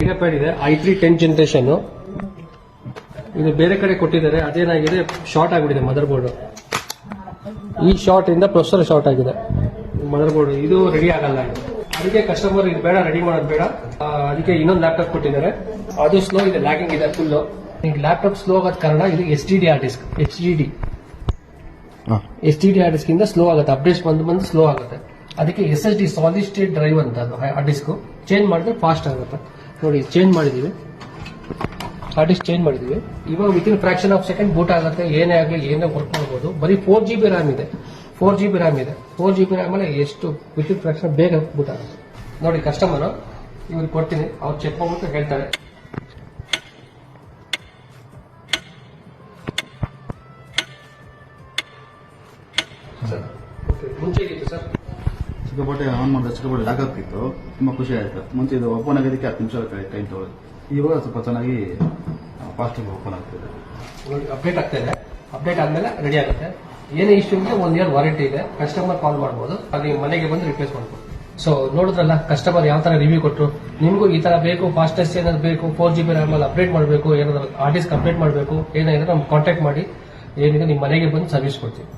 ಗಿಗಾಪ್ಯಾಡ್ ಇದೆ i3 10th generation. ಇದು ಬೇರೆ ಕಡೆ ಕೊಟ್ಟಿದ್ದಾರೆ, ಅದೇನಾಗಿದೆ ಶಾರ್ಟ್ ಆಗಿಬಿಟ್ಟಿದೆ ಮದರ್ ಬೋರ್ಡ್. ಈ ಶಾರ್ಟ್ ಇಂದ ಪ್ರೊಸೆಸರ್ ಶಾರ್ಟ್ ಆಗಿದೆ ಮದರ್ ಬೋರ್ಡ್. ಇದು ರೆಡಿ ಆಗಲ್ಲ, ಅದಕ್ಕೆ ಕಸ್ಟಮರ್ ಇದು ಬೇಡ, ರೆಡಿ ಮಾಡೋದು ಬೇಡ, ಅದಕ್ಕೆ ಇನ್ನೊಂದು ಲ್ಯಾಪ್ಟಾಪ್ ಕೊಟ್ಟಿದ್ದಾರೆ. ಅದು ಸ್ಲೋ ಇದೆ, ಲ್ಯಾಗಿಂಗ್ ಇದೆ ಫುಲ್. ಈಗ ಲ್ಯಾಪ್ಟಾಪ್ ಸ್ಲೋ ಆಗೋದ್ ಕಾರಣ ಇದು SSD hard disk. SSD hard disk ಇಂದ ಸ್ಲೋ ಆಗುತ್ತೆ, ಅಪ್ಡೇಟ್ಸ್ ಬಂದು ಸ್ಲೋ ಆಗುತ್ತೆ. ಅದಕ್ಕೆ SSD ಸಾಲಿಡ್ ಸ್ಟೇಟ್ ಡ್ರೈವ್ ಅಂತ ಅದು ಹಾರ್ಡ್ ಡಿಸ್ಕ್ ಚೇಂಜ್ ಮಾಡಿದ್ರೆ ಫಾಸ್ಟ್ ಆಗುತ್ತೆ. ನೋಡಿ ಚೇಂಜ್ ಮಾಡಿದೀವಿ, ಹಾರ್ಡ್ ಡಿಸ್ಕ್ ಚೇಂಜ್ ಮಾಡಿದೀವಿ. ಇವಾಗ within fraction of second boot ಆಗುತ್ತೆ, ಏನೇ ಆಗಲಿ ಏನೇ ವರ್ಕ್ ಮಾಡಬಹುದು. ಬರೀ 4GB ರ್ಯಾಮ್ ಇದೆ, 4GB ರ್ಯಾಮ್ ಇದೆ. 4GB ರ್ಯಾಮ್ ಅಲ್ಲಿ ಎಷ್ಟು ವಿತಿನ್ ಫ್ರಾಕ್ಷನ್ ಬೇಗ ಬೂಟ್ ಆಗುತ್ತೆ. ನೋಡಿ ಕಸ್ಟಮರ್ ಇವ್ರಿಗೆ ಕೊಡ್ತೀನಿ, ಅವ್ರು ಚೆಕ್ ಮಾಡ್ಬಿಟ್ಟು ಹೇಳ್ತಾರೆ. ಮುಂಚೆ ಇತ್ತು ಸರ್, ಚಿಕ್ಕಪಟ್ಟೆ ಆನ್ ಮಾಡಿದ್ರೆ ಚಿಕ್ಕಪಟ್ಟೆ ಲಾಕಪ್ ಇತ್ತು, ತುಂಬಾ ಖುಷಿ ಆಯ್ತು. ಮುಂಚೆ ಇದು ಓಪನ್ ಆಗೋದಕ್ಕೆ 10 ನಿಮಿಷ ಟೈಮ್ ತಗೊಳ್ಳಿ, ಇವಾಗ ಸ್ವಲ್ಪ ಚೆನ್ನಾಗಿ ಫಾಸ್ಟ್ ಓಪನ್ ಆಗ್ತಿದೆ. ಅಪ್ಡೇಟ್ ಆಗ್ತಿದೆ, ಅಪ್ಡೇಟ್ ಆದ್ಮೇಲೆ ರೆಡಿ ಆಗುತ್ತೆ. ಏನೇ ಇಶ್ಯೂ ಇದೆ 1 year ವಾರಂಟಿ ಇದೆ, ಕಸ್ಟಮರ್ ಕಾಲ್ ಮಾಡಬಹುದು, ಅಲ್ಲಿ ಮನೆಗೆ ಬಂದು ರಿಪ್ಲೇಸ್ ಮಾಡಬಹುದು. ಸೊ ನೋಡಿದ್ರಲ್ಲ ಕಸ್ಟಮರ್ ಯಾವ ತರ ರಿವ್ಯೂ ಕೊಟ್ಟರು. ನಿಮಗೂ ಈ ತರ ಬೇಕು, ಫಾಸ್ಟೆಸ್ಟ್ ಏನಾದ್ರು ಬೇಕು, 4GB ರ್ಯಾಮ್ ಅಲ್ಲಿ ಅಪ್ಡೇಟ್ ಮಾಡಬೇಕು, ಏನಾದ್ರು ಹಾರ್ಡ್ ಡಿಸ್ಕ್ ಅಪ್ಡೇಟ್ ಮಾಡಬೇಕು, ಏನಾದ್ರೆ ನಮ್ಗೆ ಕಾಂಟ್ಯಾಕ್ಟ್ ಮಾಡಿ, ಏನಿದೆ ನಿಮ್ಮ ಮನೆಗೆ ಬಂದು ಸರ್ವಿಸ್ ಕೊಡ್ತೀವಿ.